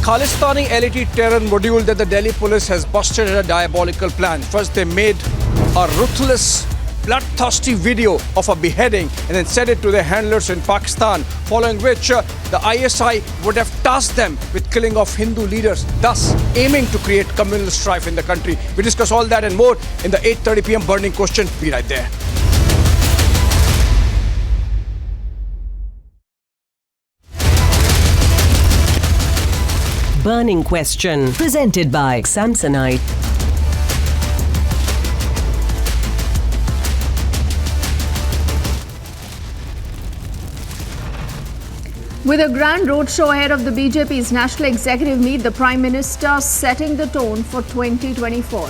Khalistani elite terror module that the Delhi police has busted a diabolical plan. First, they made a ruthless, bloodthirsty video of a beheading and then sent it to their handlers in Pakistan, following which the ISI would have tasked them with killing of Hindu leaders, thus aiming to create communal strife in the country. We discuss all that and more in the 8:30 p.m. Burning Question. Be right there. Burning Question, presented by Samsonite. With a grand roadshow ahead of the BJP's National Executive Meet, the Prime Minister setting the tone for 2024.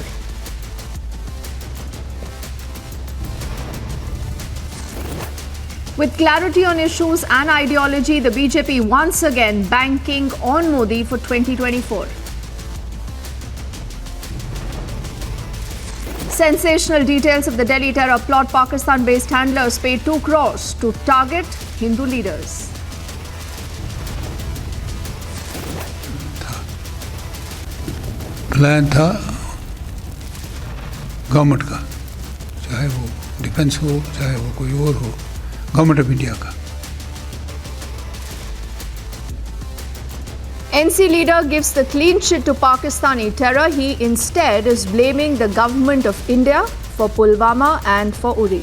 With clarity on issues and ideology, the BJP once again banking on Modi for 2024. Sensational details of the Delhi terror plot. Pakistan-based handlers paid 2 crores to target Hindu leaders. Plan था government का, चाहे वो defence हो, चाहे वो कोई और हो, गवर्नमेंट ऑफ इंडिया का. NC leader gives the clean chit to Pakistani terror. He instead is blaming the government of India for Pulwama and for Uri.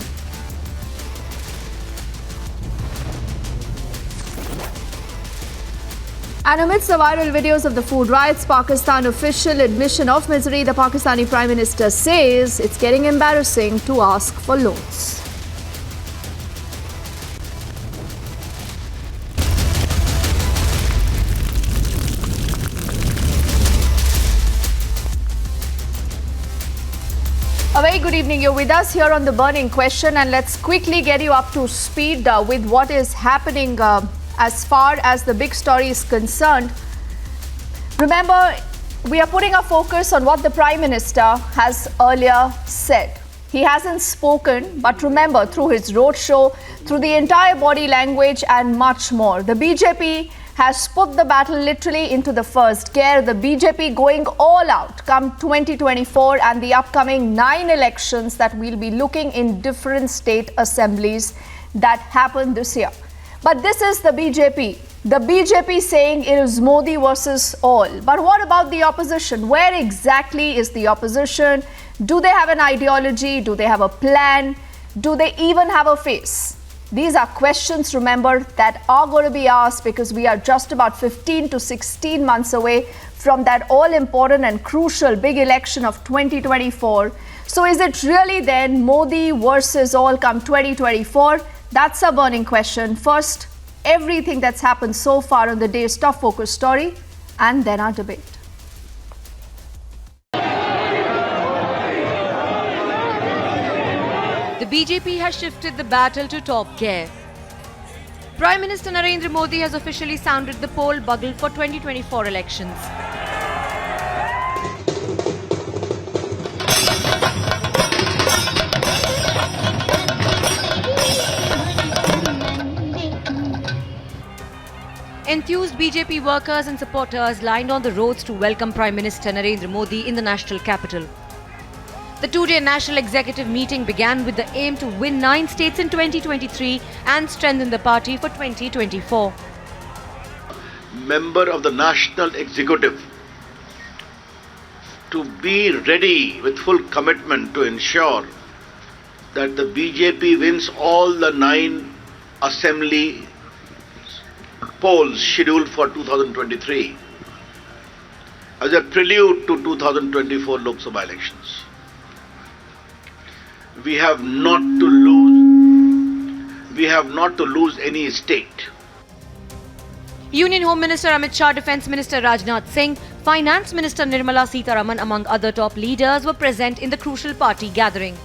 And amidst the viral videos of the food riots, Pakistan official admission of misery, the Pakistani Prime Minister says it's getting embarrassing to ask for loans. A very good evening. You're with us here on The Burning Question, and let's quickly get you up to speed with what is happening as far as the big story is concerned. Remember, we are putting our focus on what the Prime Minister has earlier said. He hasn't spoken, but remember, through his roadshow, through the entire body language and much more, the BJP has put the battle literally into the first gear. The BJP going all out come 2024 and the upcoming 9 elections that we'll be looking in different state assemblies that happen this year. But this is the BJP. The BJP saying it is Modi versus all. But what about the opposition? Where exactly is the opposition? Do they have an ideology? Do they have a plan? Do they even have a face? These are questions, remember, that are going to be asked because we are just about 15 to 16 months away from that all-important and crucial big election of 2024. So is it really then Modi versus all come 2024? That's a burning question. First, everything that's happened so far on the day's top focus story, and then our debate. The BJP has shifted the battle to top gear. Prime Minister Narendra Modi has officially sounded the poll bugle for 2024 elections. Enthused BJP workers and supporters lined on the roads to welcome Prime Minister Narendra Modi in the national capital. The two-day national executive meeting began with the aim to win 9 states in 2023 and strengthen the party for 2024. Member of the national executive to be ready with full commitment to ensure that the BJP wins all the 9 assembly polls scheduled for 2023 as a prelude to 2024 Lok Sabha elections. We have not to lose any state. Union Home Minister Amit Shah, Defence Minister Rajnath Singh, Finance Minister Nirmala Sitharaman among other top leaders were present in the crucial party gathering.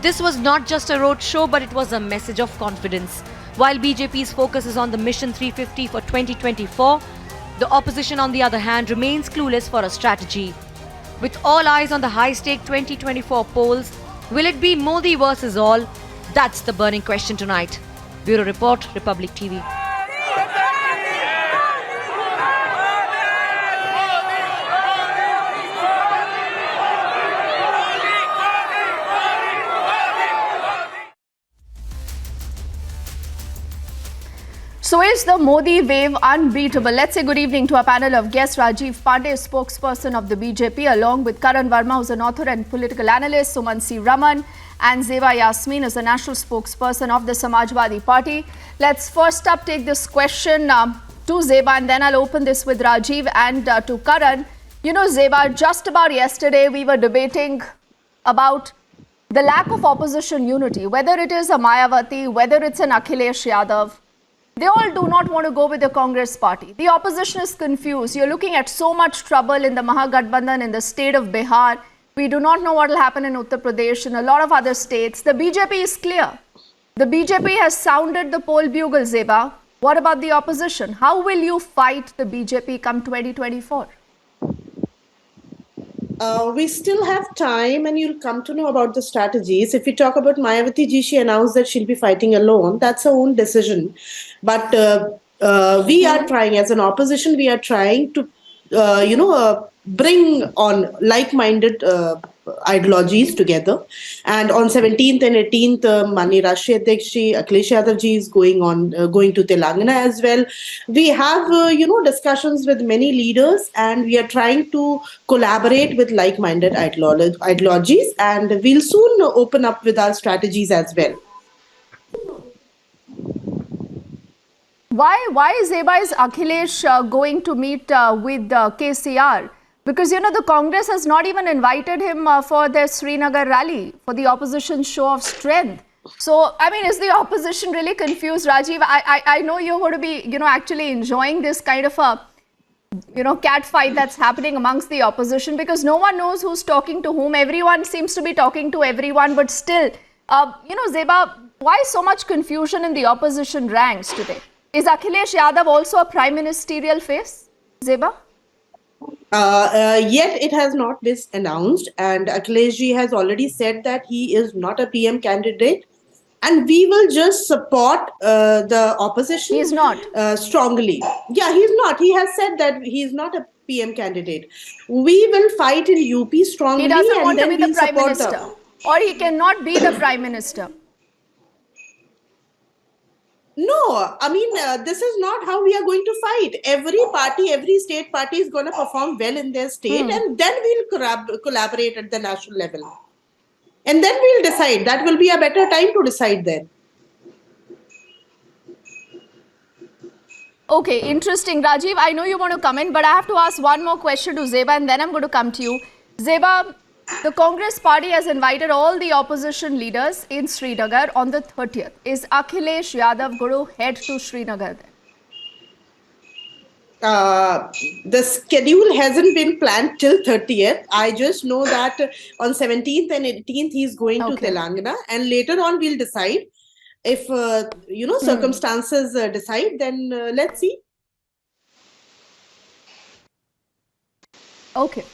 This was not just a road show, but it was a message of confidence. While BJP's focus is on the Mission 350 for 2024, the opposition, on the other hand, remains clueless for a strategy. With all eyes on the high-stake 2024 polls, will it be Modi versus all, That's the burning question tonight. Bureau Report, Republic TV. So is the Modi wave unbeatable? Let's say good evening to our panel of guests. Rajiv Pandey, spokesperson of the BJP, along with Karan Verma, who's an author and political analyst, Suman C. Raman, and Zeba Yasmin is the national spokesperson of the Samajwadi Party. Let's first up take this question to Zeba, and then I'll open this with Rajiv and to Karan. You know, Zeba, just about yesterday we were debating about the lack of opposition unity, whether it is a Mayawati, whether it's an Akhilesh Yadav. They all do not want to go with the Congress party. The opposition is confused. You're looking at so much trouble in the Mahagathbandhan in the state of Bihar. We do not know what will happen in Uttar Pradesh and a lot of other states. The BJP is clear. The BJP has sounded the poll bugle, Zeba. What about the opposition? How will you fight the BJP come 2024? We still have time and you'll come to know about the strategies. If we talk about Mayawati ji, she announced that she'll be fighting alone. That's her own decision. But we are trying, as an opposition, we are trying to, bring on like-minded ideologies together. And on 17th and 18th, Mani Rashtriya Adhyaksh Akhilesh Yadav ji is going to Telangana as well. We have, discussions with many leaders, and we are trying to collaborate with like-minded ideologies, and we'll soon open up with our strategies as well. Why Zeba is Akhilesh going to meet with KCR? Because, the Congress has not even invited him for their Srinagar rally, for the opposition show of strength. So, is the opposition really confused, Rajiv? I know you're going to be, actually enjoying this kind of a, cat fight that's happening amongst the opposition, because no one knows who's talking to whom. Everyone seems to be talking to everyone, but still, Zeba, why so much confusion in the opposition ranks today? Is Akhilesh Yadav also a prime ministerial face, Zeba? Yet it has not been announced, and Akhilesh ji has already said that he is not a PM candidate, and we will just support the opposition. He is not strongly. Yeah, he's not. He has said that he is not a PM candidate. We will fight in UP strongly. He doesn't and want to then be the we'll prime support minister, or he cannot be the prime minister. No, this is not how we are going to fight. Every party, every state party is going to perform well in their state, and then we'll collaborate at the national level. And then we'll decide. That will be a better time to decide then. Okay, interesting. Rajiv, I know you want to come in, but I have to ask one more question to Zeba, and then I'm going to come to you. Zeba, the Congress party has invited all the opposition leaders in Srinagar on the 30th. Is Akhilesh Yadav going to head to Srinagar then? The schedule hasn't been planned till 30th. I just know that on 17th and 18th he's going to Telangana, and later on we'll decide. If circumstances decide, then let's see. Okay.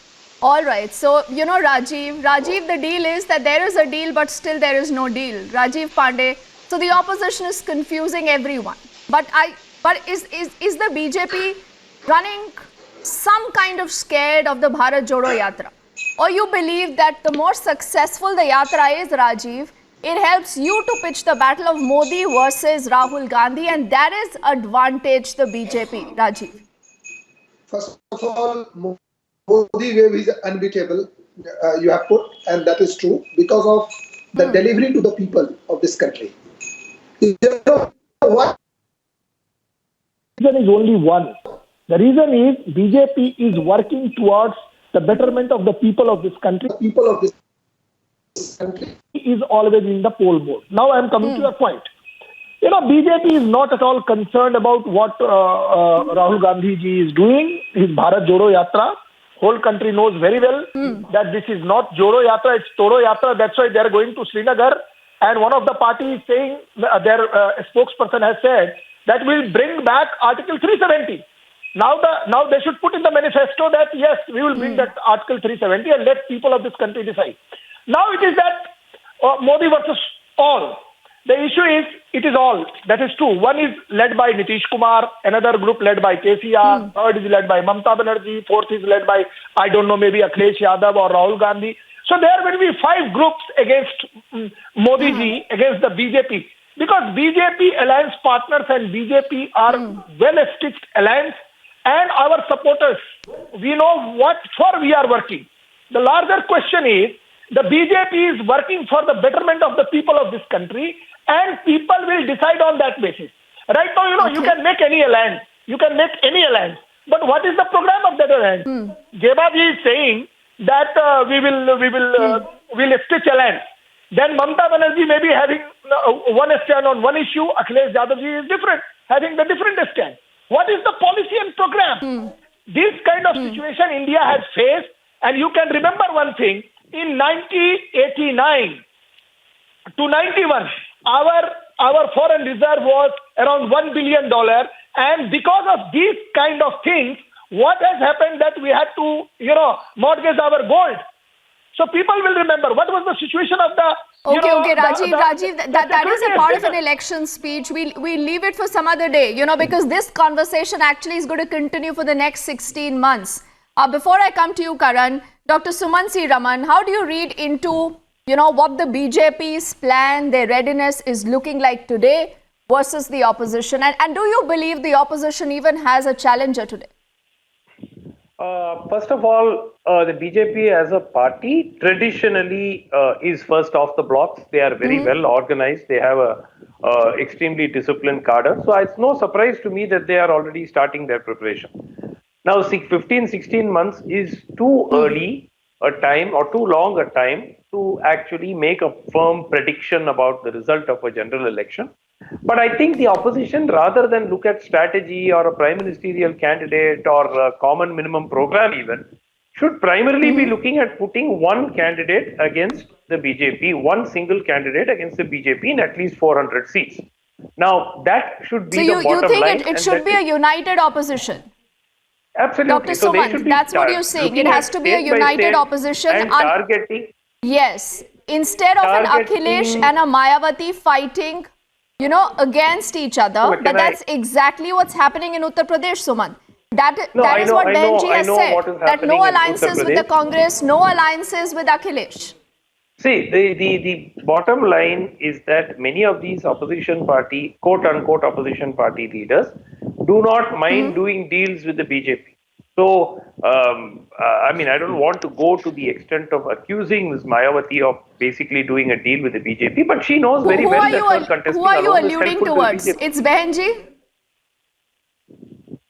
All right. So, Rajiv, the deal is that there is a deal, but still there is no deal. Rajiv Pandey. So the opposition is confusing everyone. But is the BJP running some kind of scared of the Bharat Jodo Yatra? Or you believe that the more successful the Yatra is, Rajiv, it helps you to pitch the battle of Modi versus Rahul Gandhi, and that is advantage the BJP, Rajiv? First of all, Modi wave is unbeatable, you have put, and that is true because of the delivery to the people of this country. What? The reason is only one. The reason is BJP is working towards the betterment of the people of this country. The people of this country is always in the poll mode. Now I am coming to your point. BJP is not at all concerned about what Rahul Gandhi ji is doing, his Bharat Jodo Yatra. Whole country knows very well that this is not Jodo Yatra, it's Toro Yatra. That's why they are going to Srinagar. And one of the parties saying, their spokesperson has said that we'll bring back Article 370. Now they should put in the manifesto that yes, we will bring that Article 370 and let people of this country decide. Now it is that Modi versus all. The issue is, it is all. That is true. One is led by Nitish Kumar, another group led by KCR, third is led by Mamata Banerjee, fourth is led by, I don't know, maybe Akhilesh Yadav or Rahul Gandhi. So there will be 5 groups against Modi ji, against the BJP. Because BJP alliance partners and BJP are well-stitched alliance, and our supporters, we know what for we are working. The larger question is, the BJP is working for the betterment of the people of this country, and people will decide on that basis. Right now, you can make any alliance. You can make any alliance. But what is the program of that alliance? Jebaji is saying that we will stitch alliance. Then Mamata Banerjee may be having one stand on one issue. Akhilesh Yadavji is different, having the different stand. What is the policy and program? This kind of situation India has faced, and you can remember one thing. In 1989 to 91, our foreign reserve was around $1 billion, and because of these kind of things, what has happened that we had to, mortgage our gold. So people will remember what was the situation of the. Okay, Rajiv, that is a part of an election speech. We'll leave it for some other day, because this conversation actually is going to continue for the next 16 months. Before I come to you, Karan, Dr. Suman C. Raman, how do you read into, what the BJP's plan, their readiness is looking like today versus the opposition? And do you believe the opposition even has a challenger today? First of all, the BJP as a party traditionally is first off the blocks. They are very well organized. They have a extremely disciplined cadre. So it's no surprise to me that they are already starting their preparation. Now, 15-16 months is too early a time or too long a time to actually make a firm prediction about the result of a general election. But I think the opposition, rather than look at strategy or a prime ministerial candidate or a common minimum program even, should primarily be looking at putting one candidate against the BJP, one single candidate against the BJP in at least 400 seats. Now, that should be the bottom line. So you think it should be a united opposition? Absolutely. Dr. Suman, that's what you're saying. It has to be a united opposition. And targeting. Yes. Instead of an Akhilesh and a Mayawati fighting, against each other. But that's exactly what's happening in Uttar Pradesh, Suman. That is what Benji has said. That no alliances with the Congress, no alliances with Akhilesh. See, the bottom line is that many of these opposition party, quote-unquote opposition party leaders, do not mind doing deals with the BJP. So, I don't want to go to the extent of accusing Ms. Mayawati of basically doing a deal with the BJP, but she knows very well that her contesting Who are you alluding towards? It's Behenji?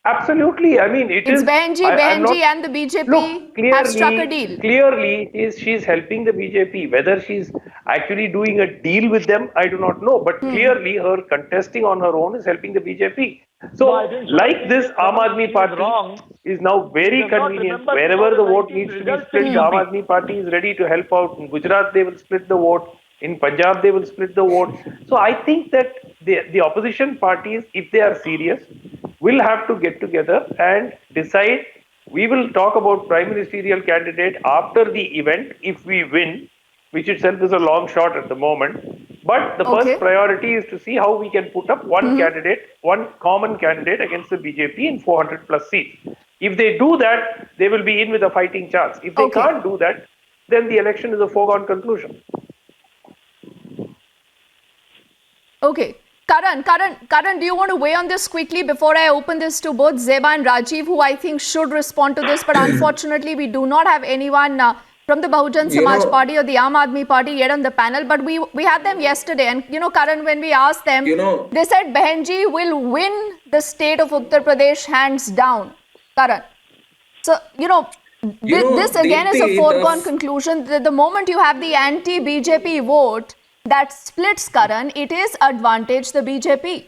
Absolutely. It's Behenji and the BJP have struck a deal. Clearly, she's helping the BJP. Whether she's actually doing a deal with them, I do not know. But clearly, her contesting on her own is helping the BJP. So, like this, Aam Aadmi Party is now very convenient. Wherever the vote needs to be split, the Aam Aadmi Party is ready to help out. In Gujarat, they will split the vote. In Punjab, they will split the vote. So I think that the opposition parties, if they are serious, will have to get together and decide. We will talk about prime ministerial candidate after the event if we win, which itself is a long shot at the moment. But the first priority is to see how we can put up one candidate, one common candidate against the BJP in 400 plus seats. If they do that, they will be in with a fighting chance. If they can't do that, then the election is a foregone conclusion. Okay. Karan, do you want to weigh on this quickly before I open this to both Zeba and Rajiv, who I think should respond to this, but unfortunately we do not have anyone from the Bahujan Samaj Party or the Aam Aadmi Party yet on the panel, but we had them yesterday, and Karan, when we asked them, they said Behenji will win the state of Uttar Pradesh hands down. Karan. So, this again is a foregone conclusion. The moment you have the anti-BJP vote, that splits, Karan, it is advantage the BJP.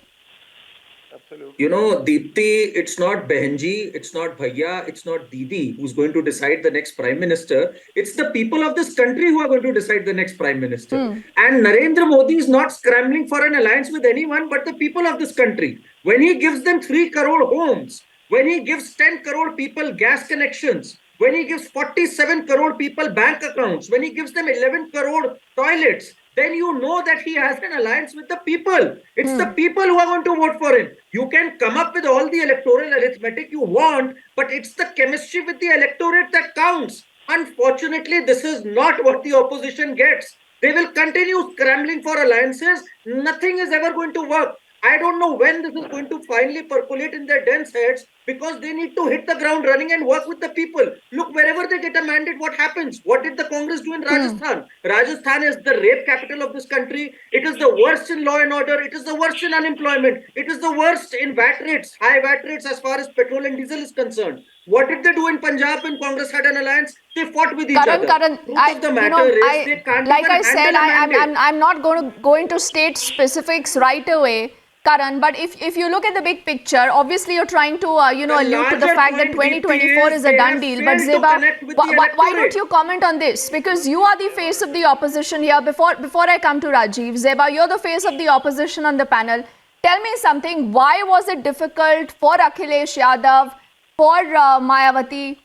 Absolutely. Deepti, it's not Behenji, it's not Bhaiya, it's not Didi who's going to decide the next prime minister. It's the people of this country who are going to decide the next prime minister. And Narendra Modi is not scrambling for an alliance with anyone but the people of this country. When he gives them 3 crore homes, when he gives 10 crore people gas connections, when he gives 47 crore people bank accounts, when he gives them 11 crore toilets, then you know that he has an alliance with the people. It's the people who are going to vote for him. You can come up with all the electoral arithmetic you want, but it's the chemistry with the electorate that counts. Unfortunately, this is not what the opposition gets. They will continue scrambling for alliances. Nothing is ever going to work. I don't know when this is going to finally percolate in their dense heads, because they need to hit the ground running and work with the people. Look, wherever they get a mandate, what happens? What did the Congress do in Rajasthan? Rajasthan is the rape capital of this country. It is the worst in law and order. It is the worst in unemployment. It is the worst in VAT rates, high VAT rates as far as petrol and diesel is concerned. What did they do in Punjab when Congress had an alliance? They fought with each other. Karan, Truth of the matter is they can't like even I said, handle a mandate. I'm not going to state specifics right away, Karan, but if you look at the big picture, obviously you're trying to allude to the fact that 2024 is a done deal. But Zeba, why don't you comment on this? Because you are the face of the opposition here. Before I come to Rajiv, Zeba, you're the face of the opposition on the panel. Tell me something. Why was it difficult for Akhilesh Yadav, for Mayawati,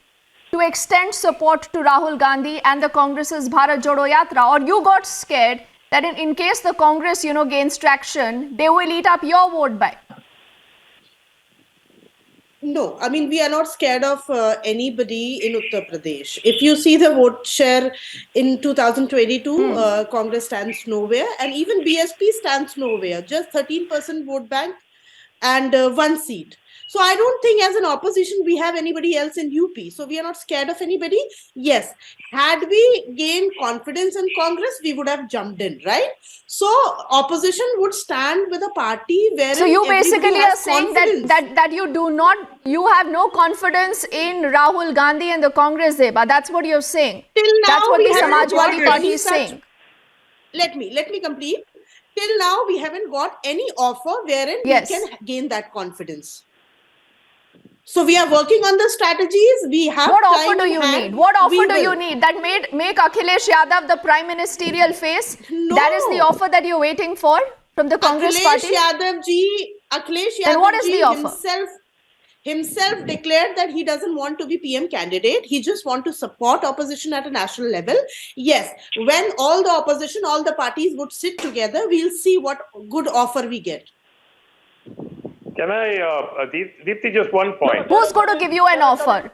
to extend support to Rahul Gandhi and the Congress's Bharat Jodo Yatra? Or you got scared that in case the Congress, gains traction, they will eat up your vote bank? No, I mean, we are not scared of anybody in Uttar Pradesh. If you see the vote share in 2022, Congress stands nowhere, and even BSP stands nowhere, just 13% vote bank and one seat. So I don't think as an opposition we have anybody else in UP. So we are not scared of anybody. Yes, had we gained confidence in Congress, we would have jumped in, right? So opposition would stand with a party where. So you basically are saying that you have no confidence in Rahul Gandhi and the Congress, Zeba. That's what you're saying. Till now, that's what the Samajwadi Party is saying. Let me complete. Till now, we haven't got any offer wherein we can gain that confidence. So we are working on the strategies. We have. What offer do you need? What offer do you need that make Akhilesh Yadav the prime ministerial face? No. That is the offer that you're waiting for from the Congress party? Akhilesh Yadav what is the offer? Himself declared that he doesn't want to be PM candidate. He just wants to support opposition at a national level. Yes, when all the opposition, all the parties would sit together, we'll see what good offer we get. Can I, Deepthi, just one point? Who's going to give you an offer?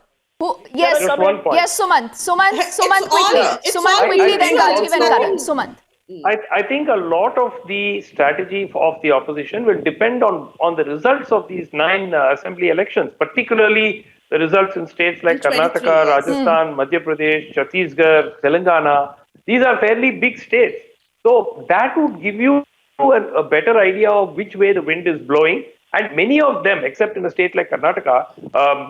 Yes, just one point. Yes, Sumant quickly. Sumant quickly, then Rajiv and Karan. Sumant. I think a lot of the strategy of the opposition will depend on the results of these 9 assembly elections, particularly the results in states like Karnataka, Rajasthan, Madhya Pradesh, Chhattisgarh, Telangana. These are fairly big states. So that would give you a better idea of which way the wind is blowing. And many of them, except in a state like Karnataka,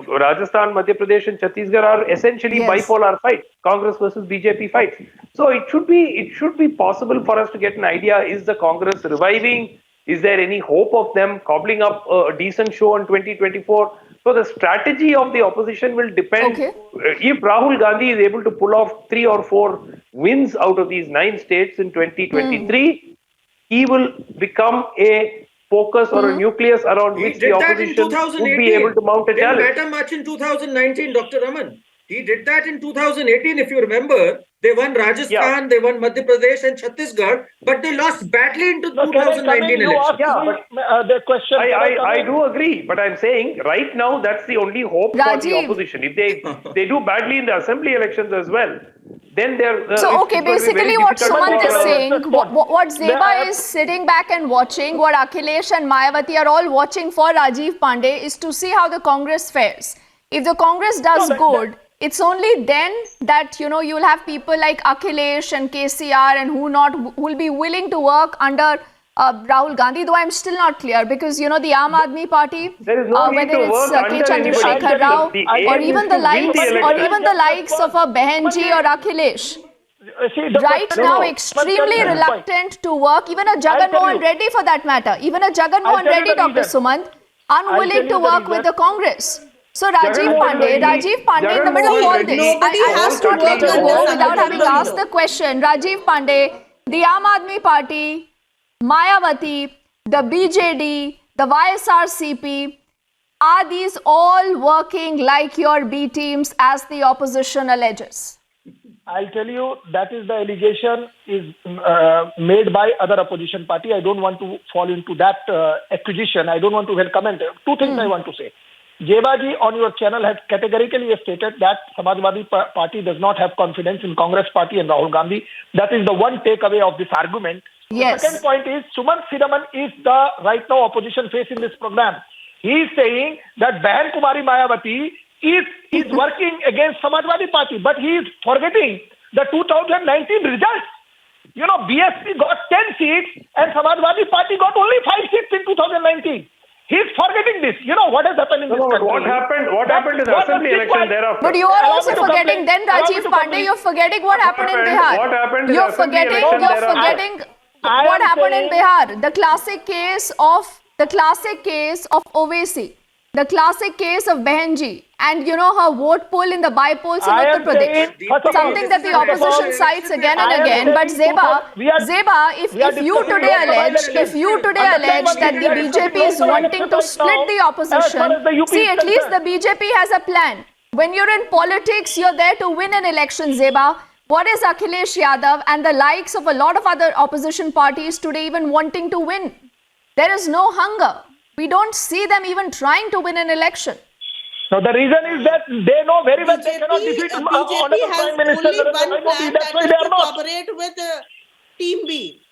Rajasthan, Madhya Pradesh and Chhattisgarh are essentially bipolar fights, Congress versus BJP fights. So it should be possible for us to get an idea, is the Congress reviving? Is there any hope of them cobbling up a decent show in 2024? So the strategy of the opposition will depend. If Rahul Gandhi is able to pull off 3 or 4 wins out of these 9 states in 2023, he will become a focus or a nucleus around which the opposition would be able to mount a challenge. He did better much in 2019, Dr. Raman. He did that in 2018, if you remember. They won Rajasthan, they won Madhya Pradesh and Chhattisgarh, but they lost badly into 2019 elections. The question. I do agree, but I'm saying right now that's the only hope for the opposition. If they do badly in the assembly elections as well, then they're. So basically what Sumant is saying, what Zeba is sitting back and watching, what Akhilesh and Mayawati are all watching for Rajiv Pandey is to see how the Congress fares. If the Congress does good, it's only then that you'll have people like Akhilesh and KCR and who will be willing to work under Rahul Gandhi, though I'm still not clear, because the Aam Aadmi Party, whether it's K. Chandrasekhar Rao or even the likes of a Behenji or Akhilesh, right now extremely reluctant to work. Even a Jagan Mohan Reddy, for that matter, Reddy, Dr. Sumant, unwilling to work with the Congress. So Rajiv Pandey, in the middle of all this, I must not let you go without having asked the question. Rajiv Pandey, the Aam Aadmi Party, Mayawati, the BJD, the YSRCP, are these all working like your B teams as the opposition alleges? I'll tell you that is the allegation is made by other opposition party. I don't want to fall into that accusation. I don't want to comment. Two things I want to say. Jebaji on your channel has categorically stated that Samajwadi Party does not have confidence in Congress Party and Rahul Gandhi. That is the one takeaway of this argument. Yes. The second point is Sumant Siraman is the right now opposition face in this program. He is saying that Bahan Kumari Mayawati is working against Samajwadi Party, but he is forgetting the 2019 results. You know, BSP got 10 seats and Samajwadi Party got only 5 seats in 2019. He's forgetting this. You know what has happened in this country. What happened in the assembly election thereafter? But you are also forgetting then, Rajiv Pandey, you're forgetting what happened in Bihar. What happened in You're the assembly forgetting what happened in Bihar. The classic case of Owaisi, the classic case of Behenji, and you know her vote poll in the by-polls in Uttar Pradesh. Something that the opposition cites again and again. But Zeba, if you today allege that the BJP is wanting to split the opposition, see, at least the BJP has a plan. When you're in politics, you're there to win an election, Zeba. What is Akhilesh Yadav and the likes of a lot of other opposition parties today even wanting to win? There is no hunger. We don't see them even trying to win an election. Now the reason is that they know very well they cannot defeat BJP has only one plan, that is to cooperate with Team B.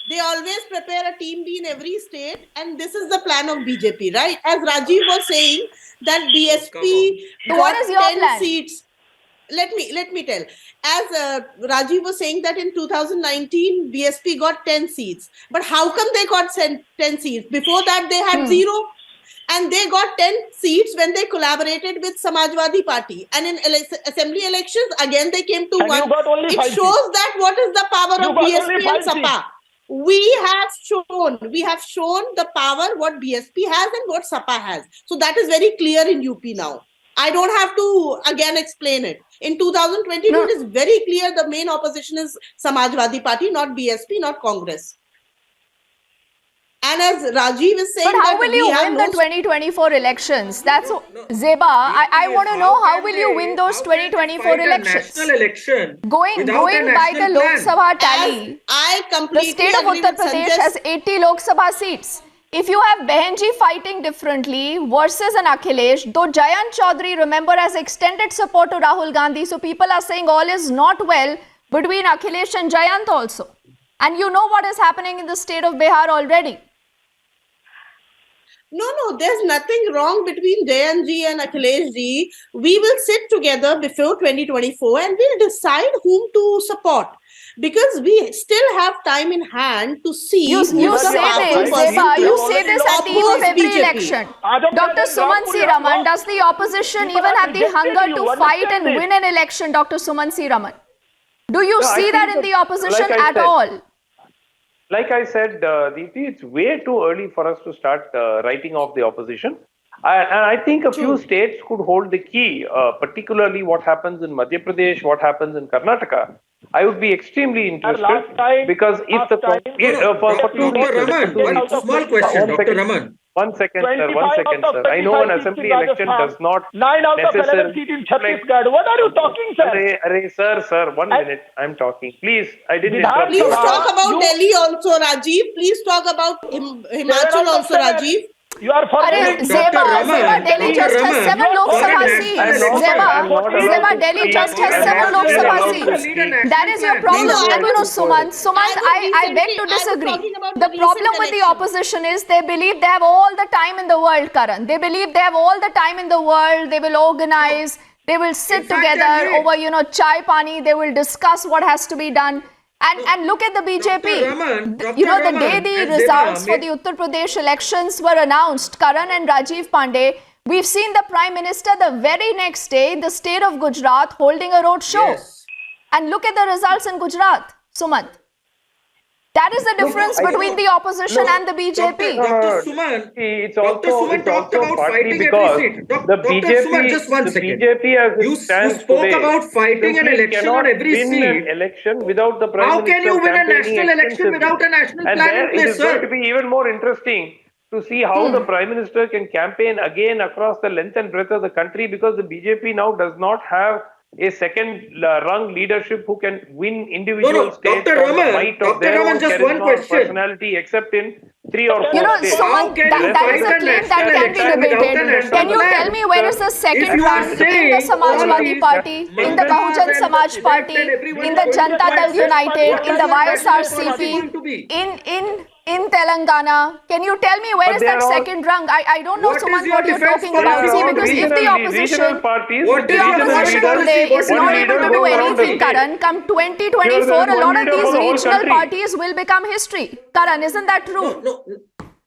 They always prepare a Team B in every state, and this is the plan of BJP, right? As Rajiv was saying, that BSP got 10 seats. Let me tell. As Rajiv was saying that in 2019, BSP got 10 seats. But how come they got 10 seats? Before that, they had 0. And they got 10 seats when they collaborated with Samajwadi Party. And in assembly elections, again, they came to 1. It shows that what is the power of BSP and Sapa. We have shown the power what BSP has and what Sapa has. So that is very clear in UP now. I don't have to again explain it. In 2022, it is very clear the main opposition is Samajwadi Party, not BSP, not Congress. And as Rajiv is saying, but how will you win the 2024 elections? That's Zeba. I want to know how will you win those 2024 elections? Going by the Lok Sabha tally, the state of Uttar Pradesh has 80 Lok Sabha seats. If you have Behenji fighting differently versus an Akhilesh, though Jayant Chaudhary, remember, has extended support to Rahul Gandhi, so people are saying all is not well between Akhilesh and Jayant also. And you know what is happening in the state of Bihar already. No, there's nothing wrong between Jayant ji and Akhilesh ji. We will sit together before 2024 and we'll decide whom to support. Because we still have time in hand to see. You say this, Zeba. You say this at the eve of every election. Dr. Sumant Raman, does the opposition even have the hunger to fight and win an election, Dr. Sumant Raman? Do you see that in the opposition at all? Like I said, Deepti, it's way too early for us to start writing off the opposition. I think a few states could hold the key, particularly what happens in Madhya Pradesh, what happens in Karnataka. I would be extremely interested because if the small question, Dr. Raman. One second, sir. I know an assembly election does not 9 out of 11 seats in Chhattisgarh. What are you talking, sir? Sir, 1 minute. I'm talking. Please, I didn't interrupt. Please talk about Delhi also, Rajiv. Please talk about Himachal also, Rajiv. You are forgetting. Zeba, Delhi just has 7 Lok Sabha seats. Zeba, Delhi just has 7 Lok Sabha seats. That is your problem. And you know, Sumant, I beg to disagree. The problem with the opposition is they believe they have all the time in the world, Karan. They believe they have all the time in the world. They will organize. They will sit together over, chai pani. They will discuss what has to be done. And look at the BJP. The day the results for the Uttar Pradesh elections were announced, Karan and Rajiv Pandey, we've seen the Prime Minister the very next day in the state of Gujarat holding a roadshow. Yes. And look at the results in Gujarat, Sumant. That is the difference between the opposition and the BJP. Dr. Suman talked about fighting every seat. The BJP, just one second. BJP as you spoke about fighting an election on every seat. An election without the Prime How can you win a national election without a national plan in place, sir? It is going to be even more interesting to see how the Prime Minister can campaign again across the length and breadth of the country, because the BJP now does not have a second rung leadership who can win individual states Dr. on the Raman, might of Dr. their Raman, own just charisma one or question. personality, except in 3 or 4 You know, states. Suman, that is a claim that can be debated. Can you tell me where is the second rung in the Samajwadi Party, in the Bahujan Samaj Party, in the Janata Dal United, in the YSRCP, in Telangana? Can you tell me where is that second rung? I don't know, Suman, what you're talking about. See, because if the opposition today is not able to do anything, Karan, come 2024, a lot of these regional parties will become history. Karan, isn't that true?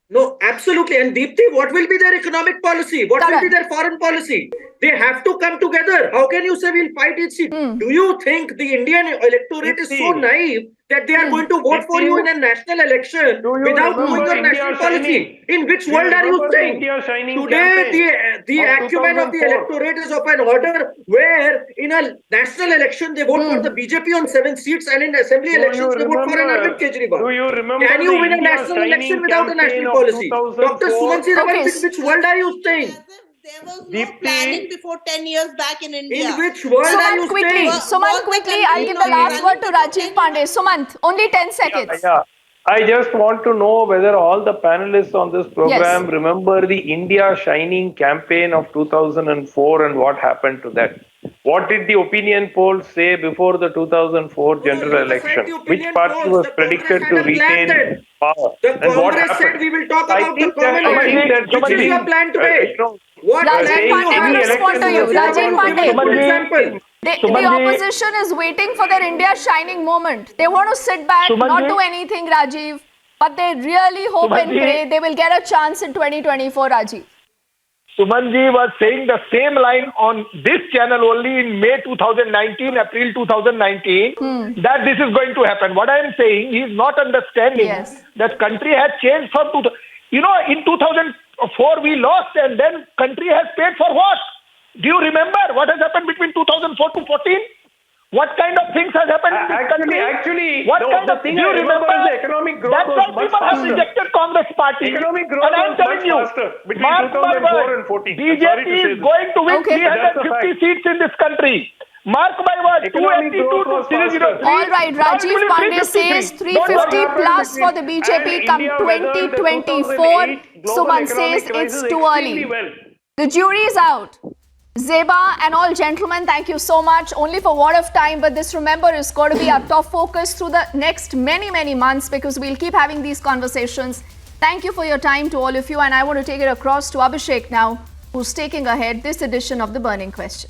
No, absolutely. And Deepthi, what will be their economic policy? What will be their foreign policy? They have to come together. How can you say we'll fight each seat? Do you think the Indian electorate is so naive that they are going to vote for you in a national election without knowing your national policy? In which world are you staying? Today, the acumen of the electorate is of an order where in a national election they vote for the BJP on 7 seats and in assembly elections they vote for an Arvind Kejriwal. Do you remember Can you win a national election without a national policy? Dr. Suman Raman, in which world are you staying? There was no planning before 10 years back in India. In which world are you staying? Sumant, quickly, I'll give the last word to Rajiv Pandey. Sumant, only 10 seconds. I just want to know whether all the panelists on this program remember the India Shining campaign of 2004 and what happened to that. What did the opinion polls say before the 2004 general election? Which party was predicted to retain power? The And what Congress said happened? we will talk I about the think that- common I think man. that Which is your plan today? What Rajiv plan Pandey you will have? respond to you. Rajiv Pandey. For example, The opposition is waiting for their India shining moment. They want to sit back, not do anything, Rajiv. But they really hope and pray they will get a chance in 2024, Rajiv. Sumanji was saying the same line on this channel only in May 2019, April 2019, that this is going to happen. What I am saying, he is not understanding that country has changed from, in 2004 we lost and then country has paid for what? Do you remember what has happened between 2004 to 14? What kind of things has happened in this country? The thing I remember is the economic growth that's why was much people have faster. rejected Congress party. Economic growth and I'm was telling much you, faster between mark my 2004 word, and 14. BJP is going to win 350 seats in this country. Mark my word, 282 to 003. All right, Rajiv Pandey says 350 plus for the BJP come 2024. Suman says it's too early. The jury is out. Zeba and all gentlemen, thank you so much. Only for what of time, but this, remember, is going to be our top focus through the next many months, because we'll keep having these conversations. Thank you for your time to all of you, and I want to take it across to Abhishek now, who's taking ahead this edition of The Burning Question.